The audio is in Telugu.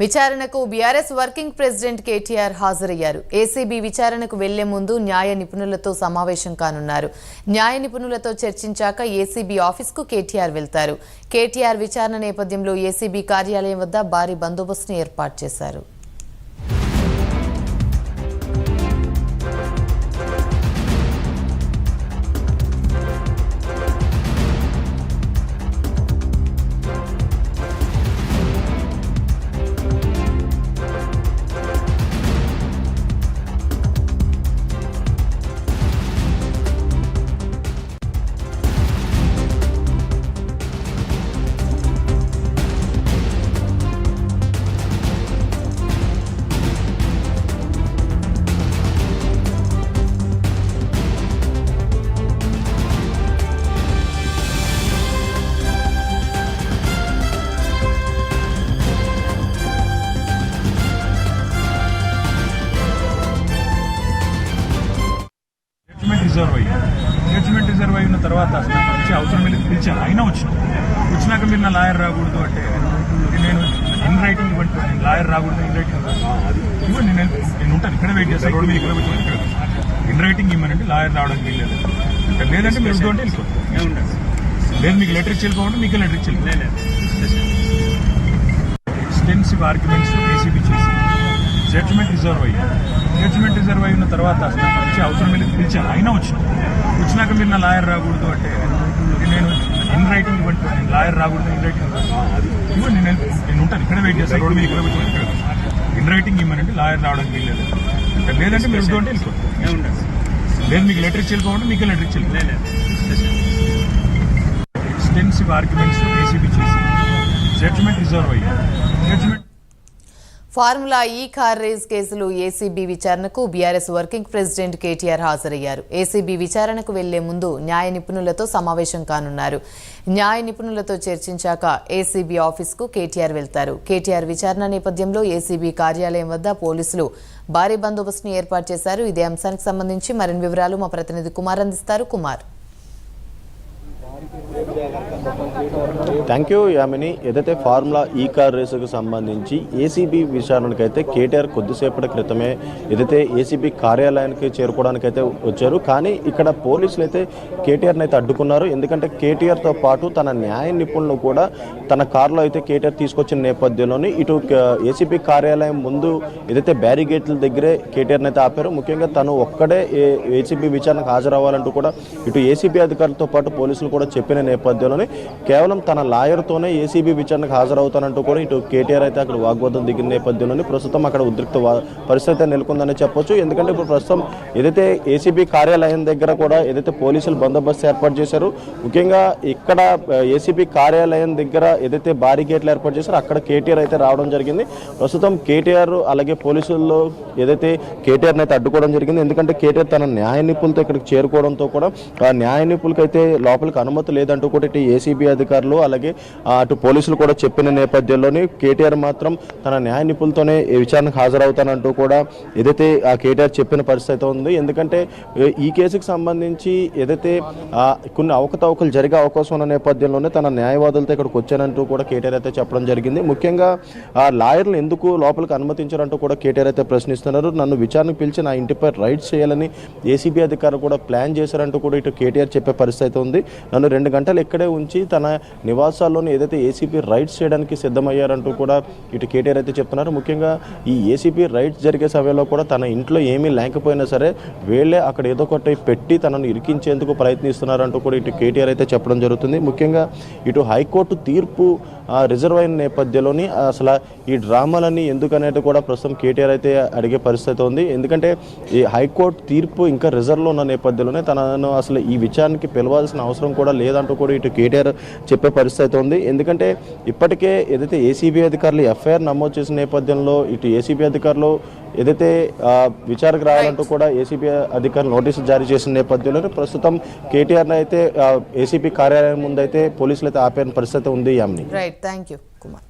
విచారణకు బీఆర్ఎస్ వర్కింగ్ ప్రెసిడెంట్ కేటీఆర్ హాజరయ్యారు. ఏసీబీ విచారణకు వెళ్లే ముందు న్యాయ నిపుణులతో సమావేశం కానున్నారు. న్యాయ నిపుణులతో చర్చించాక ఏసీబీ ఆఫీస్కు కేటీఆర్ వెళ్తారు. కేటీఆర్ విచారణ నేపథ్యంలో ఏసీబీ కార్యాలయం వద్ద భారీ బందోబస్తును ఏర్పాటు చేశారు. జడ్జిమెంట్ రిజర్వ్ అయిన తర్వాత వచ్చి అవసరం మీద పిలిచాను. అయినా వచ్చినాక మీరు నా లాయర్ రాకూడదు అంటే నేను ఇన్ రైటింగ్ ఇవ్వండి, నేను లాయర్ రాకూడదు ఇన్ రైటింగ్ ఇవ్వండి, నేను ఉంటాను ఇక్కడే వెయిట్ చేస్తాను. రోడ్డు మీద ఇక్కడ ఇన్ రైటింగ్ ఇవ్వనండి, లాయర్ రావడానికి వీల్లేదు. లేదంటే మీరు ఉంటే వెళ్ళిపోతాం. లేదు మీకు లెటర్ ఇచ్చి వెళ్ళిపోమంటే మీకు లెటర్ ఇచ్చి వెళ్ళిపోలేదు. ఎక్స్టెన్సివ్ ఆర్గ్యుమెంట్స్ ఏసీబీ చేసి జడ్జిమెంట్ రిజర్వ్ అయిన తర్వాత వచ్చి అవసరం మీద పిలిచాను. అయినా వచ్చినాక మీరు నా లాయర్ రాకూడదు అంటే నేను ఇన్ రైటింగ్ ఇవ్వండి, నేను లాయర్ రాకూడదు ఇన్ రైటింగ్ ఇవ్వండి, నేను ఉంటాను ఇక్కడే వెయిట్ చేస్తాను. రోడ్డు మీద ఇక్కడ ఇన్ రైటింగ్ ఇవ్వనండి, లాయర్ రావడానికి వీల్లేదు. లేదంటే మీరు ఉంటే వెళ్ళిపోతాం. లేదు మీకు లెటర్ ఇచ్చి వెళ్ళిపోమంటే మీకు లెటర్ ఇచ్చి వెళ్ళిపోలేదు. ఎక్స్టెన్సివ్ ఆర్గ్యుమెంట్స్ ఏసీబీ చేసి జడ్జిమెంట్ ఫార్ములా ఈ కార్ రేస్ కేసులో ఏసీబీ విచారణకు బీఆర్ఎస్ వర్కింగ్ ప్రెసిడెంట్ కేటీఆర్ హాజరయ్యారు. ఏసీబీ విచారణకు వెళ్లే ముందు న్యాయ నిపుణులతో సమావేశం కానున్నారు. న్యాయ నిపుణులతో చర్చించాక ఏసీబీ ఆఫీస్కు కేటీఆర్ వెళ్తారు. కేటీఆర్ విచారణ నేపథ్యంలో ఏసీబీ కార్యాలయం వద్ద పోలీసులు భారీ బందోబస్తును ఏర్పాటు చేశారు. ఇదే అంశానికి సంబంధించి మరిన్ని వివరాలు మా ప్రతినిధి కుమార్ అందిస్తారు. కుమార్. Thank you Yamini. ఏదైతే ఫార్ములా ఈ కార్ రేసుకు సంబంధించి ఏసీబీ విచారణకైతే కేటీఆర్ కొద్దిసేపటి క్రితమే ఏదైతే ఏసీబీ కార్యాలయానికి చేరుకోవడానికైతే వచ్చారు. కానీ ఇక్కడ పోలీసులు అయితే కేటీఆర్ని అయితే అడ్డుకున్నారు. ఎందుకంటే కేటీఆర్తో పాటు తన న్యాయ నిపుణులు కూడా తన కారులో అయితే కేటీఆర్ తీసుకొచ్చిన నేపథ్యంలోని ఇటు ఏసీబీ కార్యాలయం ముందు ఏదైతే బ్యారిగేట్ల దగ్గరే కేటీఆర్ని అయితే ఆపారు. ముఖ్యంగా తను ఒక్కడే ఏసీబీ విచారణకు హాజరవ్వాలంటూ కూడా ఇటు ఏసీబీ అధికారులతో పాటు పోలీసులు కూడా చెప్పిన నేపథ్యంలోనే కేవలం తన లాయర్తోనే ఏసీబీ విచారణకు హాజరవుతానంటూ కూడా ఇటు కేటీఆర్ అయితే అక్కడ వాగ్వాదం దిగిన నేపథ్యంలోనే ప్రస్తుతం అక్కడ ఉద్రిక్త పరిస్థితి నెలకొందని చెప్పొచ్చు. ఎందుకంటే ఇప్పుడు ప్రస్తుతం ఏదైతే ఏసీబీ కార్యాలయం దగ్గర కూడా ఏదైతే పోలీసులు బందోబస్తు ఏర్పాటు చేశారు. ముఖ్యంగా ఇక్కడ ఏసీబీ కార్యాలయం దగ్గర ఏదైతే బారిగేట్లు ఏర్పాటు చేశారో అక్కడ కేటీఆర్ అయితే రావడం జరిగింది. ప్రస్తుతం కేటీఆర్ అలాగే పోలీసుల్లో ఏదైతే కేటీఆర్ని అయితే అడ్డుకోవడం జరిగింది. ఎందుకంటే కేటీఆర్ తన న్యాయ నిపుణులతో ఇక్కడికి చేరుకోవడంతో కూడా ఆ న్యాయ నిపుణులకి అయితే లోపలికి అనుమతి లేదంటూ కూడా ఇటు ఏసీబీ అధికారులు అలాగే అటు పోలీసులు కూడా చెప్పిన నేపథ్యంలోనే కేటీఆర్ మాత్రం తన న్యాయ నిపుణులతోనే విచారణకు హాజరవుతానంటూ కూడా ఏదైతే ఆ కేటీఆర్ చెప్పిన పరిస్థితి ఉంది. ఎందుకంటే ఈ కేసుకు సంబంధించి ఏదైతే కొన్ని అవకతవకలు జరిగే అవకాశం ఉన్న నేపథ్యంలోనే తన న్యాయవాదులతో ఇక్కడికి వచ్చానంటూ కూడా కేటీఆర్ అయితే చెప్పడం జరిగింది. ముఖ్యంగా ఆ లాయర్లు ఎందుకు లోపలికి అనుమతించారంటూ కూడా కేటీఆర్ అయితే ప్రశ్నిస్తున్నారు. నన్ను విచారణకు పిలిచి నా ఇంటిపై రైడ్స్ చేయాలని ఏసీబీ అధికారులు కూడా ప్లాన్ చేశారంటూ కూడా ఇటు కేటీఆర్ చెప్పే పరిస్థితి ఉంది. నన్ను 2 గంటలు ఇక్కడే ఉంచి తన నివాసాల్లోనే ఏదైతే ఏసీపీ రైడ్స్ చేయడానికి సిద్ధమయ్యారంటూ కూడా ఇటు కేటీఆర్ అయితే చెప్తున్నారు. ముఖ్యంగా ఈ ఏసీపీ రైడ్స్ జరిగే సమయంలో కూడా తన ఇంట్లో ఏమీ లేకపోయినా సరే వీళ్ళే అక్కడ ఏదో ఒకటి పెట్టి తనను ఇరికించేందుకు ప్రయత్నిస్తున్నారంటూ కూడా ఇటు కేటీఆర్ అయితే చెప్పడం జరుగుతుంది. ముఖ్యంగా ఇటు హైకోర్టు తీర్పు రిజర్వ్ అయిన నేపథ్యంలోని అసలు ఈ డ్రామాలన్నీ ఎందుకనేది కూడా ప్రస్తుతం కేటీఆర్ అయితే అడిగే పరిస్థితి ఉంది. ఎందుకంటే ఈ హైకోర్టు తీర్పు ఇంకా రిజర్వ్లో ఉన్న నేపథ్యంలోనే తనను అసలు ఈ విచారణకి పిలవాల్సిన అవసరం కూడా లేదంటూ కూడా ఇటు కేటీఆర్ చెప్పే పరిస్థితి ఉంది. ఎందుకంటే ఇప్పటికే ఏదైతే ఏసీబీ అధికారులు ఎఫ్ఐఆర్ నమోదు చేసిన నేపథ్యంలో ఇటు ఏసీబీ అధికారులు ఏదైతే విచారణకు రావాలంటూ కూడా ఏసీబీ అధికారులు నోటీసులు జారీ చేసిన నేపథ్యంలో ప్రస్తుతం కేటీఆర్ని అయితే ఏసీబీ కార్యాలయం ముందు అయితే పోలీసులు అయితే ఆపేసిన పరిస్థితి ఉంది. Yamini. Right, thank you Kumar.